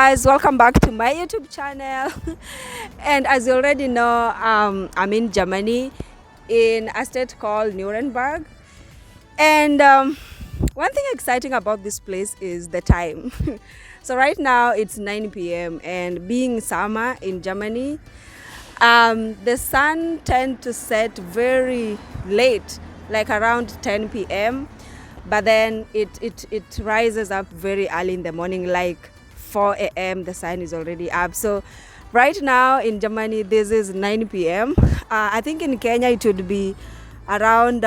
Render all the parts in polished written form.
guys, welcome back to my YouTube channel. And as you already know, I'm in Germany in a state called Nuremberg. And one thing exciting about this place is the time. So right now it's 9 p.m. and being summer in Germany, the sun tends to set very late, like around 10 p.m. But then it rises up very early in the morning, like 4 a.m. the sun is already up. So right now in Germany, this is 9 p.m. I think in Kenya it would be around,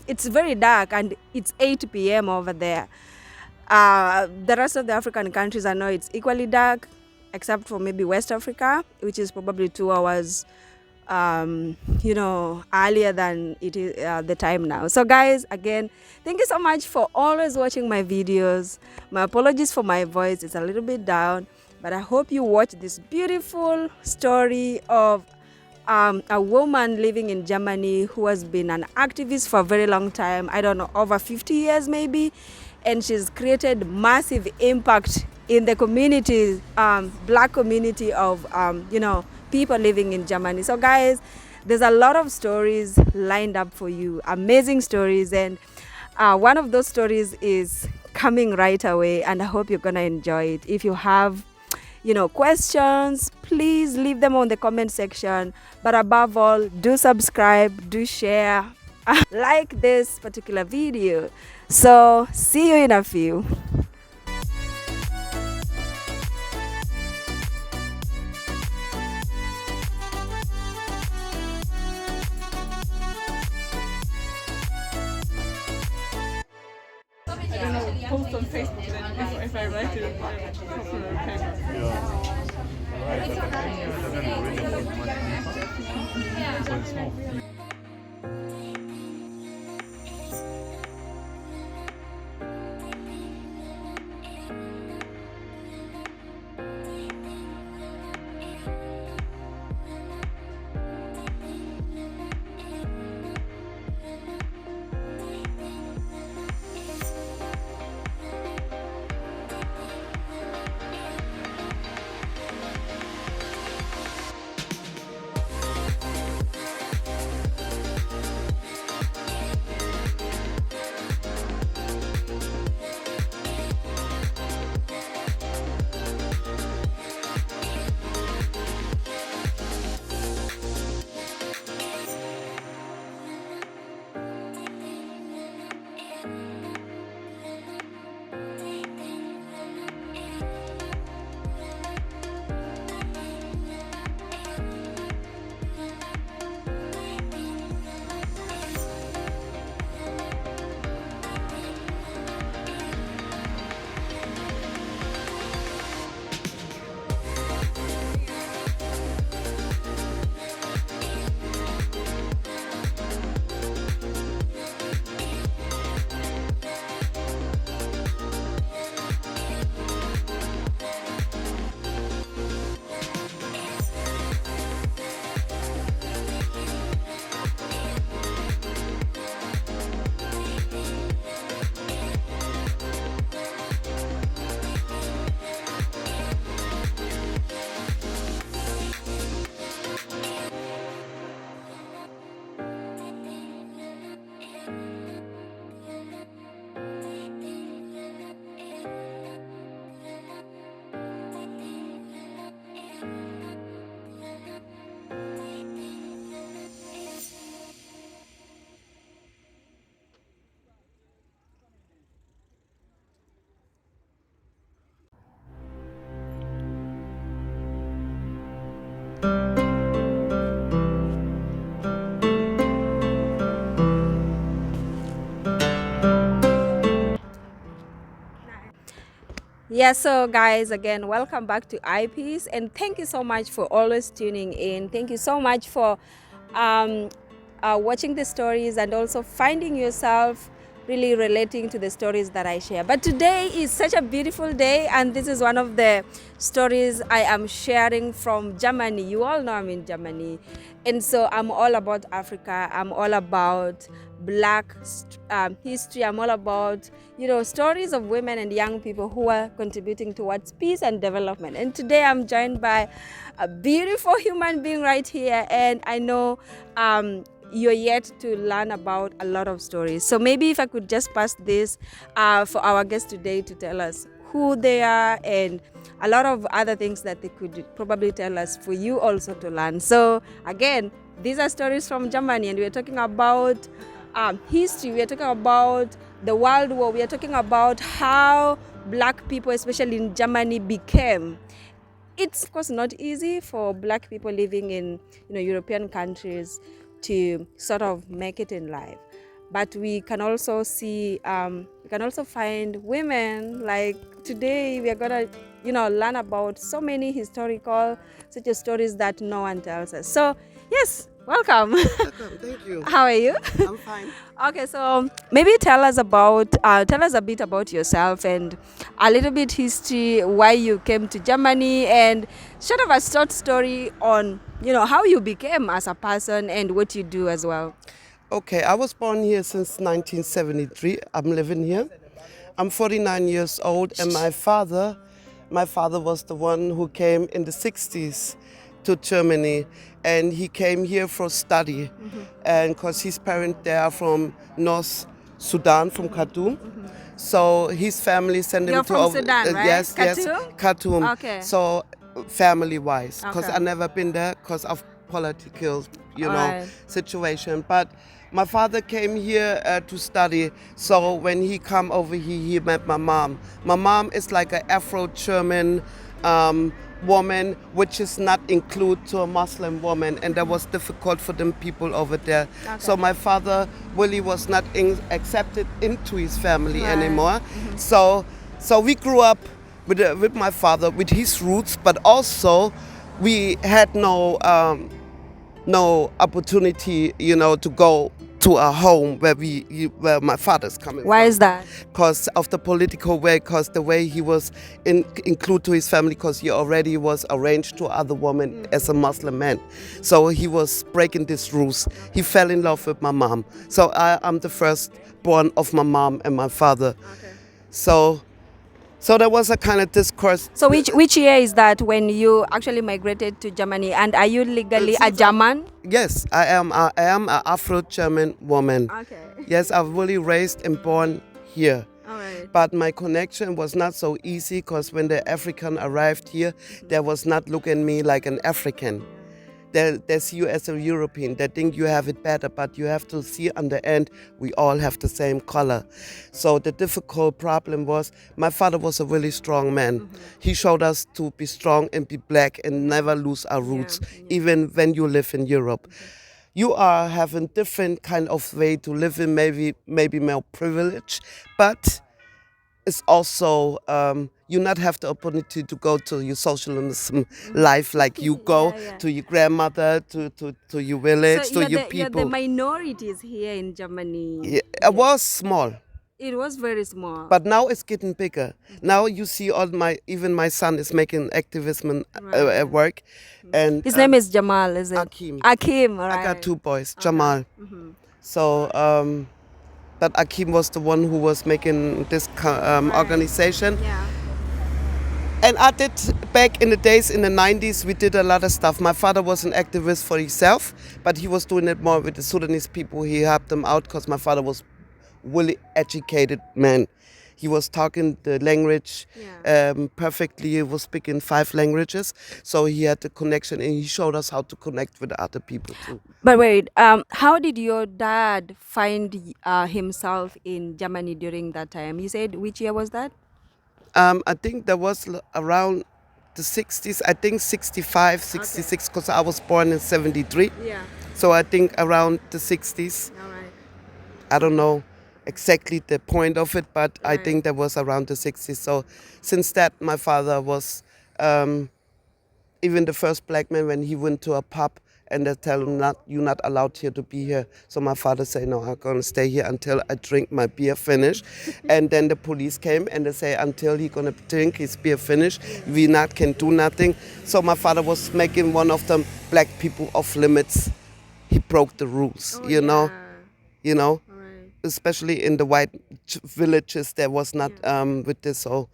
it's very dark and it's 8 p.m. over there. The rest of the African countries, I know it's equally dark, except for maybe West Africa, which is probably 2 hours earlier than it is the time now. So guys, again, thank you so much for always watching my videos. My apologies for my voice, it's a little bit down, but I hope you watch this beautiful story of a woman living in Germany who has been an activist for a very long time, I don't know, over 50 years maybe, and she's created massive impact in the community, black community of people living in Germany. So guys, there's a lot of stories lined up for you, amazing stories, and one of those stories is coming right away, and I hope you're gonna enjoy it. If you have questions, please leave them on the comment section, but above all, do subscribe, do share, like this particular video. So see you in a few. And I'll post on Facebook then if I write it on proper paper. Yeah, so guys, again, welcome back to Eyepiece, and thank you so much for always tuning in. Thank you so much for watching the stories and also finding yourself really relating to the stories that I share. But today is such a beautiful day, and this is one of the stories I am sharing from Germany. You all know I'm in Germany. And so I'm all about Africa. I'm all about Black history. I'm all about, stories of women and young people who are contributing towards peace and development. And today I'm joined by a beautiful human being right here. And I know you're yet to learn about a lot of stories. So maybe if I could just pass this for our guest today to tell us who they are and a lot of other things that they could probably tell us for you also to learn. So again, these are stories from Germany, and we're talking about history. We're talking about the World War. We are talking about how Black people, especially in Germany, became. It's of course not easy for Black people living in European countries to sort of make it in life. But we can also see, we can also find women like today. We are gonna, learn about so many historical such as stories that no one tells us. So yes, welcome. Welcome, thank you. How are you? I'm fine. Okay, so maybe tell us a bit about yourself and a little bit history, why you came to Germany, and sort of a short story on how you became as a person and what you do as well. Okay, I was born here since 1973. I'm living here. I'm 49 years old, and my father was the one who came in the 60s to Germany, and he came here for study, and because his parents they are from North Sudan, from Khartoum. So his family sent him You're to from Sudan, right? yes, Khartoum? Khartoum. Okay. So family-wise, because Okay. I never been there because of political, Alright. situation. But my father came here to study. So when he come over here, he met my mom. My mom is like an Afro-German woman, which is not included to a Muslim woman, and that was difficult for them people over there. Okay. So my father really was not accepted into his family Right. anymore. So we grew up with my father, with his roots, but also we had no opportunity, to go to a home where my father's coming Why from. is that? Because of the political way, because the way he was included to his family, because he already was arranged to other women as a Muslim man. So he was breaking these rules. He fell in love with my mom. So I'm the first born of my mom and my father. Okay. So there was a kind of discourse. So which year is that when you actually migrated to Germany, and are you legally a German? Yes, I am an Afro-German woman. Okay. Yes, I was really raised and born here. All right. But my connection was not so easy because when the African arrived here, they was not looking at me like an African. They see you as a European. They think you have it better, but you have to see on the end, we all have the same color. So the difficult problem was, my father was a really strong man. He showed us to be strong and be Black and never lose our roots, even when you live in Europe. You are having different kind of way to live in, maybe more privilege, but it's also you not have the opportunity to go to your socialism life like you go to your grandmother, to your village, So to your you're the people. minorities here in Germany. Yeah, it was small, It was very small. but now it's getting bigger. Now you see even my son is making activism Right. work, and His name is Jamal, is it? Akim. Akim, right. I got two boys, Jamal. So, but Akim was the one who was making this organization. Yeah. And I did, back in the days, in the 90s, we did a lot of stuff. My father was an activist for himself, but he was doing it more with the Sudanese people. He helped them out because my father was really educated man. He was talking the language perfectly. He was speaking 5 languages. So he had the connection, and he showed us how to connect with other people too. But wait, how did your dad find himself in Germany during that time? You said which year was that? I think that was around the 60s. I think 65, 66, because I was born in 73. Yeah. So I think around the 60s. All right. I don't know exactly the point of it, but I Right. think that was around the 60s. So since that, my father was even the first Black man when he went to a pub and they tell him, you're not allowed here to be here. So my father say, no, I'm going to stay here until I drink my beer finish. And then the police came and they say, until he's going to drink his beer finish, we not can do nothing. So my father was making one of them black people off limits. He broke the rules, you know, Right. especially in the white villages, there was not with this. So,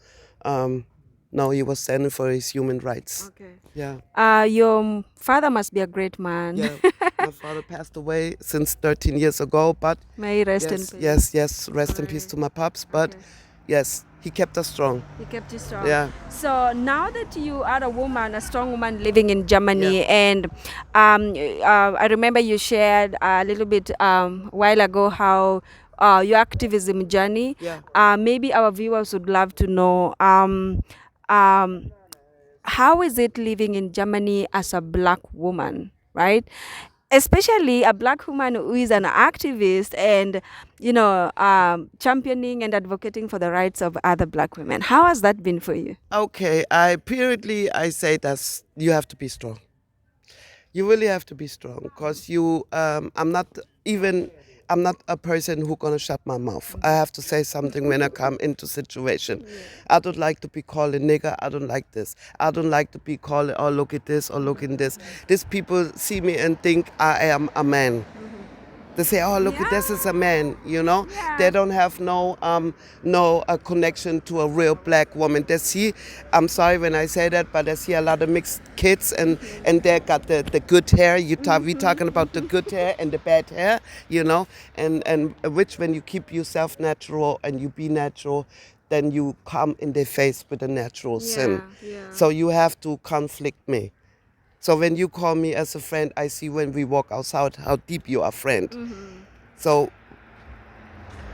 no, he was standing for his human rights. Okay. Yeah. Your father must be a great man. Yeah, my father passed away since 13 years ago, but May he rest in yes, peace. yes, rest in peace to my pops. But Okay. yes, he kept us strong. He kept you strong. Yeah. So now that you are a woman, a strong woman living in Germany, and I remember you shared a little bit while ago how your activism journey. Yeah. Maybe our viewers would love to know how is it living in Germany as a black woman, right? Especially a black woman who is an activist and championing and advocating for the rights of other black women. How has that been for you? Okay, I say that you have to be strong. You really have to be strong because I'm not a person who gonna shut my mouth. I have to say something when I come into situation. I don't like to be called a nigger. I don't like this. I don't like to be called, oh, look at this or look at this. These people see me and think I am a man. They say, oh, look, this is a man, you know. Yeah. They don't have no connection to a real black woman. They see, I'm sorry when I say that, but they see a lot of mixed kids and they got the good hair. We talking about the good hair and the bad hair, you know. And which when you keep yourself natural and you be natural, then you come in their face with a natural sin. Yeah. So you have to conflict me. So when you call me as a friend, I see when we walk outside how deep you are friend. So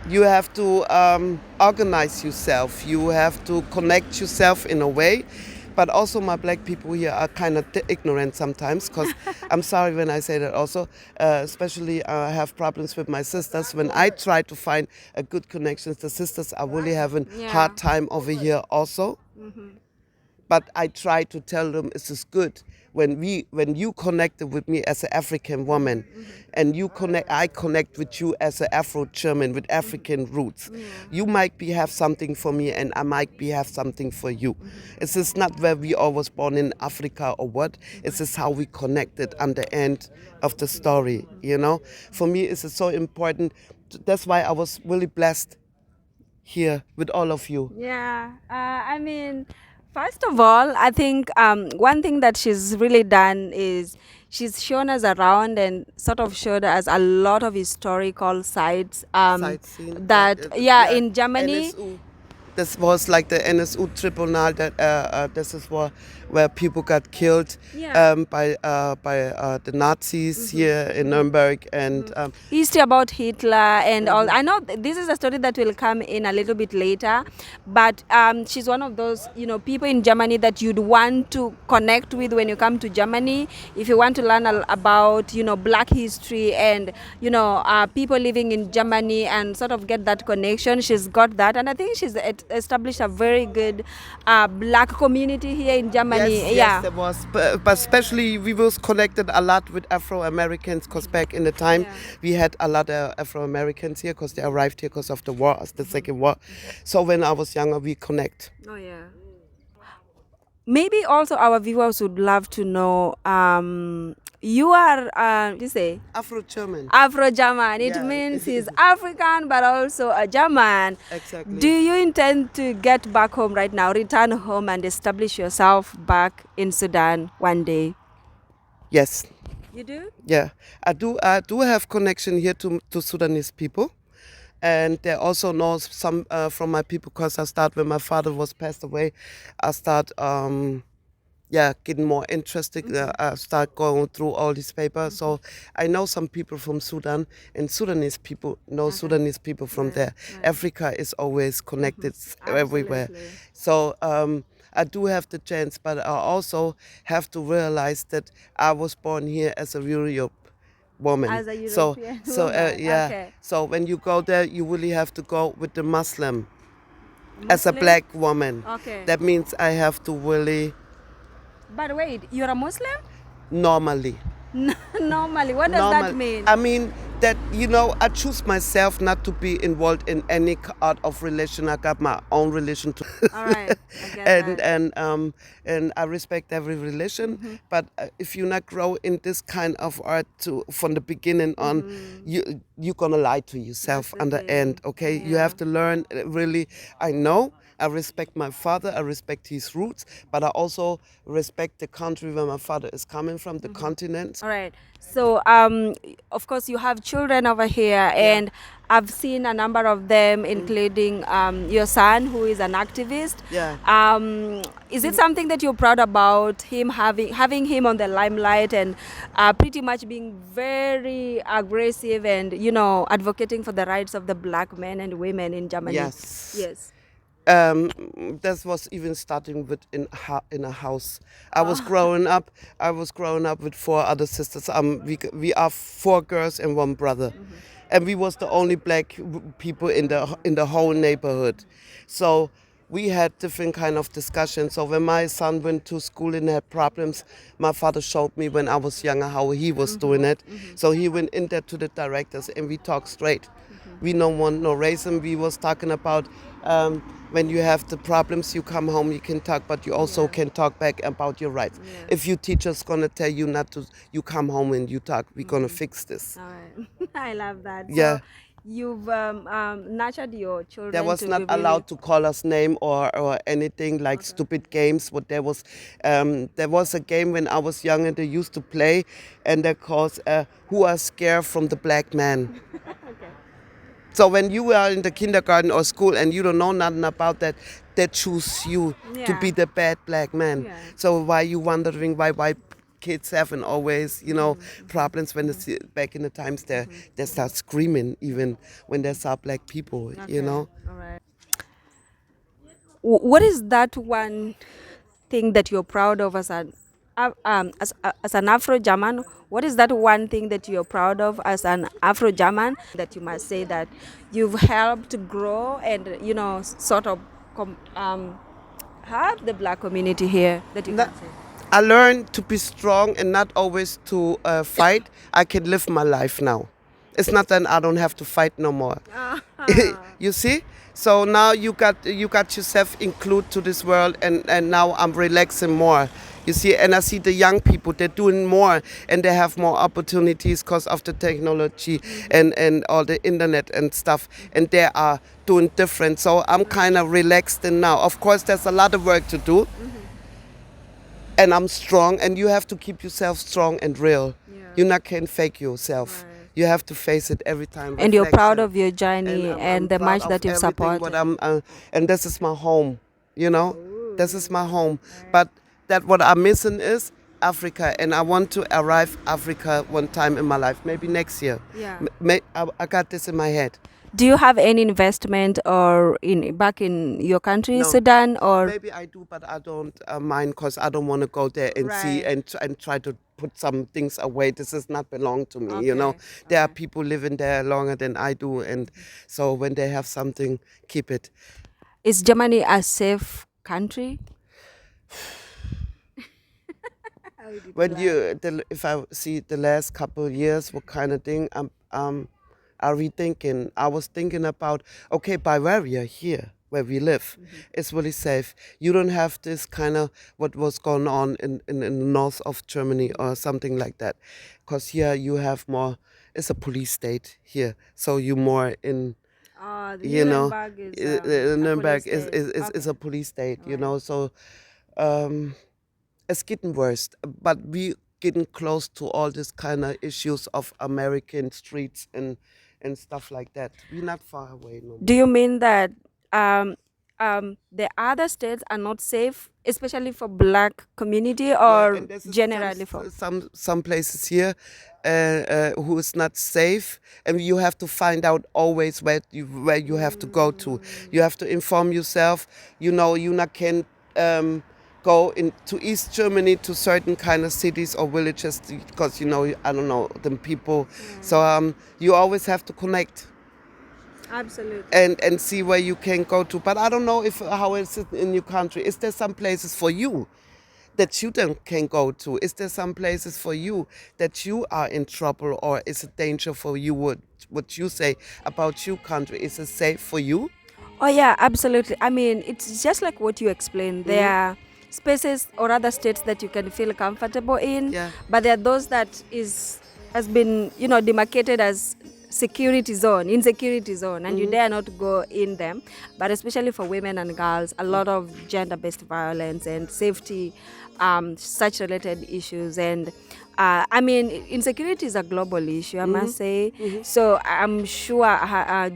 you have to organize yourself. You have to connect yourself in a way. But also my black people here are kind of ignorant sometimes because I'm sorry when I say that also. Especially I have problems with my sisters. When I try to find a good connections, the sisters are really having hard time over here also. But I try to tell them this is good. When you connected with me as an African woman, and I connect with you as an Afro-German with African roots. You might have something for me, and I might have something for you. It's just not where we all was born in Africa or what. It's just how we connected on the end of the story. You know, for me, it's so important. That's why I was really blessed here with all of you. Yeah, I mean, first of all, I think one thing that she's really done is she's shown us around and sort of showed us a lot of historical sites Sightseeing, in Germany. NSU. This was like the NSU tribunal that this is where people got killed by the Nazis here in Nuremberg and History about Hitler and all. I know this is a story that will come in a little bit later, but she's one of those people in Germany that you'd want to connect with when you come to Germany. If you want to learn about black history and people living in Germany and sort of get that connection, she's got that, and I think she's established a very good black community here in Germany. Yes, there was, but especially we was connected a lot with Afro-Americans because back in the time we had a lot of Afro-Americans here because they arrived here because of the war, the second war. So when I was younger, we connect. Oh yeah. Maybe also our viewers would love to know. You are, you say? Afro-German. Afro-German. It Yeah. means he's African but also a German. Exactly. Do you intend to get back home right now, return home and establish yourself back in Sudan one day? Yes. You do? Yeah, I do have connection here to Sudanese people, and they also know some from my people because I start when my father was passed away. I start getting more interested. I start going through all these papers. So I know some people from Sudan, and Sudanese people know Sudanese people from there. Africa is always connected everywhere. Absolutely. So I do have the chance, but I also have to realize that I was born here as a Europe woman. As a so European so woman, yeah. okay. So when you go there, you really have to go with the Muslim. As a Muslim? black woman. Okay. That means I have to really But wait, you're a Muslim? normally. Normally, what does that mean? I mean that, you know, I choose myself not to be involved in any art of religion. I got my own religion to All right, I get and that. and I respect every religion. But if you not grow in this kind of art from the beginning on, you're gonna lie to yourself That's the on the end. thing. Okay, you Yeah. have to learn really. I know. I respect my father, I respect his roots, but I also respect the country where my father is coming from, the continent. All right. So, of course, you have children over here, and I've seen a number of them, including your son, who is an activist. Yeah. Is it something that you're proud about him having him on the limelight and pretty much being very aggressive and advocating for the rights of the black men and women in Germany? Yes. Yes. That was even starting with in a house. I was growing up. I was growing up with four other sisters. We are four girls and one brother, and we was the only black people in the whole neighborhood. So we had different kind of discussions. So when my son went to school and had problems, my father showed me when I was younger how he was doing it. So he went in there to the directors and we talked straight. We don't want no racism. We was talking about when you have the problems, you come home, you can talk, but you also can talk back about your rights. If your teacher's gonna tell you not to, you come home and you talk. We're gonna fix this. All right. I love that. Yeah. So you've nurtured your children There was to not be really allowed to call us name or anything like stupid games. But there was a game when I was young and they used to play, and they called "Who are scared from the black man." So when you are in the kindergarten or school and you don't know nothing about that, they choose you to be Yeah. the bad black man. Yeah. So why you wondering why white kids haven't always, problems when they back in the times they start screaming even when they saw black people, All right. What is that one thing that you're proud of as an Afro-German? What is that one thing that you're proud of as an Afro-German that you must say that you've helped grow and sort of have the black community here that you Not- can say? I learned to be strong and not always to fight. I can live my life now. It's not that I don't have to fight no more. You see? So now you got yourself included to this world, and now I'm relaxing more. You see, and I see the young people, they're doing more and they have more opportunities because of the technology and all the internet and stuff, and they are doing different. So I'm kind of relaxed in now. Of course, there's a lot of work to do, and I'm strong, and you have to keep yourself strong and real. You not can fake yourself. You have to face it every time. And you're proud Reflection. of your journey I'm and the proud much of that you've everything supported. what and this is my home, this is my home. But that what I'm missing is Africa, and I want to arrive Africa one time in my life, maybe next year. Yeah. I got this in my head. Do you have any investment or back in your country, No. Sudan, or Maybe I do, but I don't mind because I don't want to go there and see Right. and try to put some things away. This does not belong to me, Okay, There are people living there longer than I do, and so when they have something, keep it. is Germany a safe country? If I see the last couple of years, what kind of thing, I'm rethinking. I was thinking about, okay, Bavaria here, where we live, it's really safe. You don't have this kind of what was going on in the north of Germany or something like that. Because here you have more, it's a police state here. So you more in, Nuremberg is a Nuremberg police state. is a police state, Right. So it's getting worse. But we getting close to all this kind of issues of American streets and stuff like that. We're not far away no more. Do you mean that the other states are not safe, especially for black community, Yeah, or and there's generally for? some places here who is not safe, and you have to find out always where you have to go to. You have to inform yourself. You not can go into East Germany to certain kind of cities or villages because I don't know them people. So you always have to connect Absolutely. and see where you can go to. But I don't know how it's in your country. Is there some places for you that you then can go to? Is there some places for you that you are in trouble, or is it danger for you? What you say about your country? Is it safe for you? Oh yeah, absolutely. I mean, it's just like what you explained. There are spaces or other states that you can feel comfortable in, Yeah. but there are those that has been, demarcated as security zone, insecurity zone, and you dare not go in them. But especially for women and girls, a lot of gender-based violence and safety, such related issues. And I mean, insecurity is a global issue, I must say. So I'm sure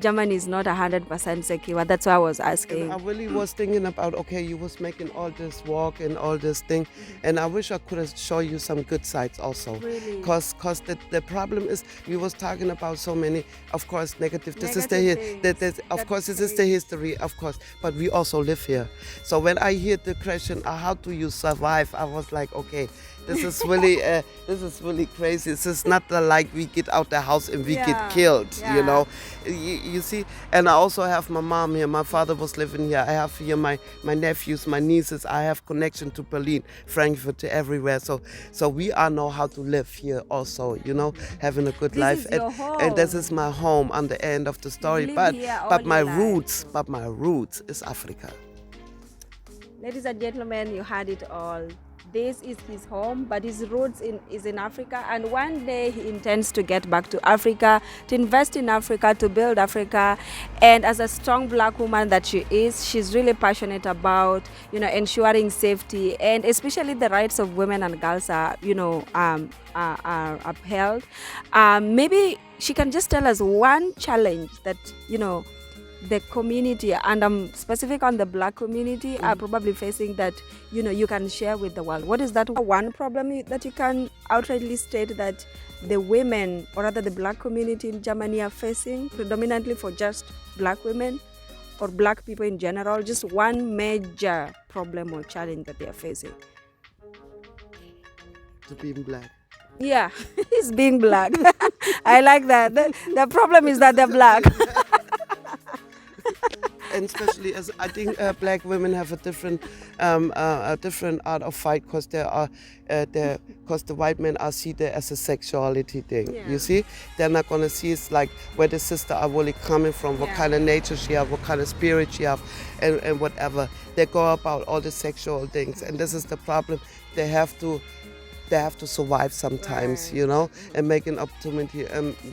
Germany is not 100% secure. That's why I was And asking. I really was thinking about, okay, you was making all this walk and all this thing, and I wish I could have show you some good sides also. Really? Cause the problem is we was talking about so many, of course, negative. This is Negative the things. of course this That's is the history, of course, but we also live here. So when I hear the question, how do you survive? I was like, okay, this is really crazy. This is not like we get out the house and we Yeah, get killed, yeah. you know. You see, and I also have my mom here. My father was living here. I have here my nephews, my nieces. I have connection to Berlin, Frankfurt, to everywhere. So we all know how to live here also, you know, having a good This life. is your And this home. is my home on the end of the story. Live But here all but my your life. roots is Africa. Ladies and gentlemen, you heard it all. This is his home, but his roots is in Africa, and one day he intends to get back to Africa, to invest in Africa, to build Africa. And as a strong black woman that she is, she's really passionate about, ensuring safety, and especially the rights of women and girls are, are upheld. Maybe she can just tell us one challenge that, the community, and I'm specific on the black community, are probably facing that you can share with the world. What is that one problem that you can outrightly state that the women, or rather the black community in Germany, are facing, predominantly for just black women or black people in general? Just one major problem or challenge that they are facing. To being black. Yeah, it's being black. I like that. The problem is that they're black. And especially as I think black women have a different art of fight, because because the white men are see that as a sexuality thing. Yeah. You see, they're not gonna see it's like where the sister are really coming from, what kind of nature she have, what kind of spirit she have, and whatever. They go about all the sexual things, and this is the problem. They have to survive sometimes, and make an opportunity,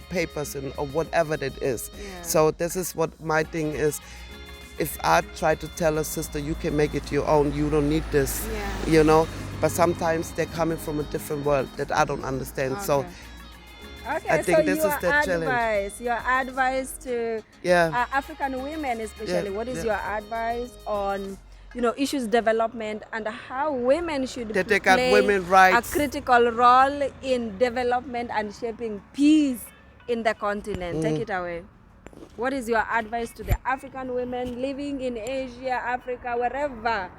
papers or whatever that is. Yeah. So this is what my thing is. If I try to tell a sister, you can make it your own, you don't need this, but sometimes they're coming from a different world that I don't understand. So Okay, I think so this is the challenge. your advice to African women especially, what is your advice on issues development and how women should That they got play women rights. a critical role in development and shaping peace in the continent? Take it away. What is your advice to the African women living in Asia, Africa, wherever?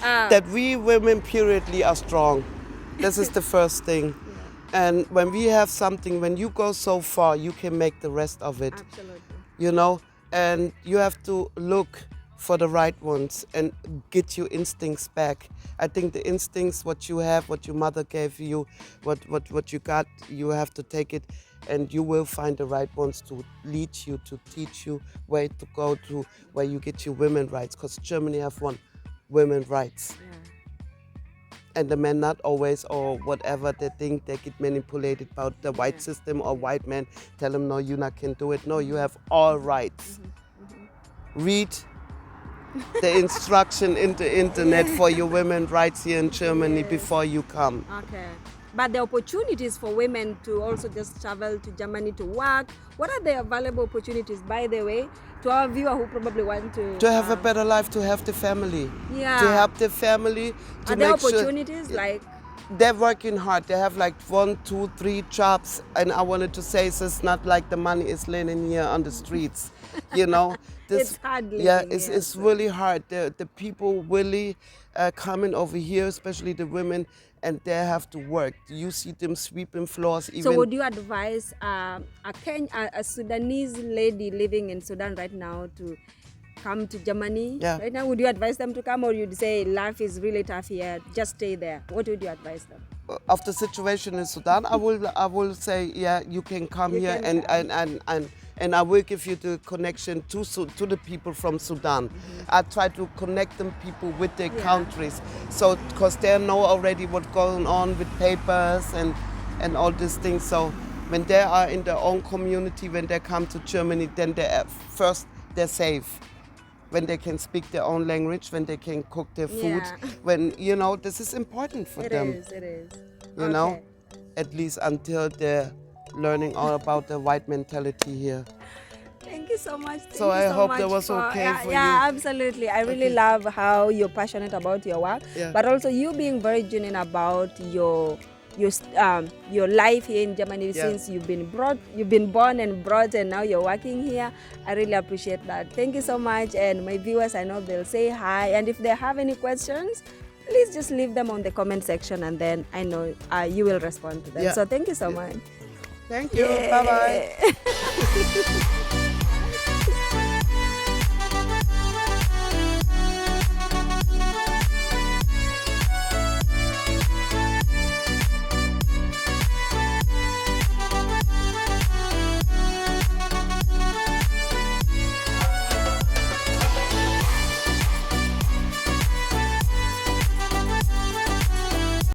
That we women periodly are strong. This is the first thing. And when we have something, when you go so far, you can make the rest of it. Absolutely. And you have to look for the right ones and get your instincts back. I think the instincts, what you have, what your mother gave you, what you got, you have to take it, and you will find the right ones to lead you, to teach you where to go to, where you get your women rights, because Germany have won women rights. And the men not always, or whatever they think, they get manipulated about the white system or white men, tell them, no, you not can do it. No, you have all rights. Read the instruction in the internet for your women rights here in Germany before you come. Okay. But the opportunities for women to also just travel to Germany to work, what are the available opportunities, by the way, to our viewer who probably want to have a better life, to have the family, Yeah. to help the family, to Are there make sure opportunities like they're working hard. They have like 1, 2, 3 jobs, and I wanted to say it's not like the money is laying here on the streets, It's hard living, it's yes. really hard. The people really coming over here, especially the women, and they have to work. You see them sweeping floors. Even So would you advise a Sudanese lady living in Sudan right now to come to Germany Yeah. right now, would you advise them to come, or you'd say life is really tough here, just stay there? What would you advise them? Of the situation in Sudan, I will say, yeah, you can come You here, can and I will give you the connection to the people from Sudan. I try to connect them people with their countries, so because they know already what's going on with papers and all these things. So when they are in their own community, when they come to Germany, then they're safe. When they can speak their own language, when they can cook their food, Yeah. when, this is important for them. It is. You know, at least until they're learning all about the white mentality here. Thank you so much. Thank So you I so hope much that was okay yeah, for yeah, you. absolutely. I really Okay. love how you're passionate about your work, Yeah. but also you being very genuine about your life here in Germany. Yeah. Since you've been born and brought, and now you're working here. I really appreciate that. Thank you so much. And my viewers, I know they'll say hi, and if they have any questions, please just leave them on the comment section, and then I know you will respond to them. Yeah. So thank you so much. Thank you. Bye-bye. Yeah.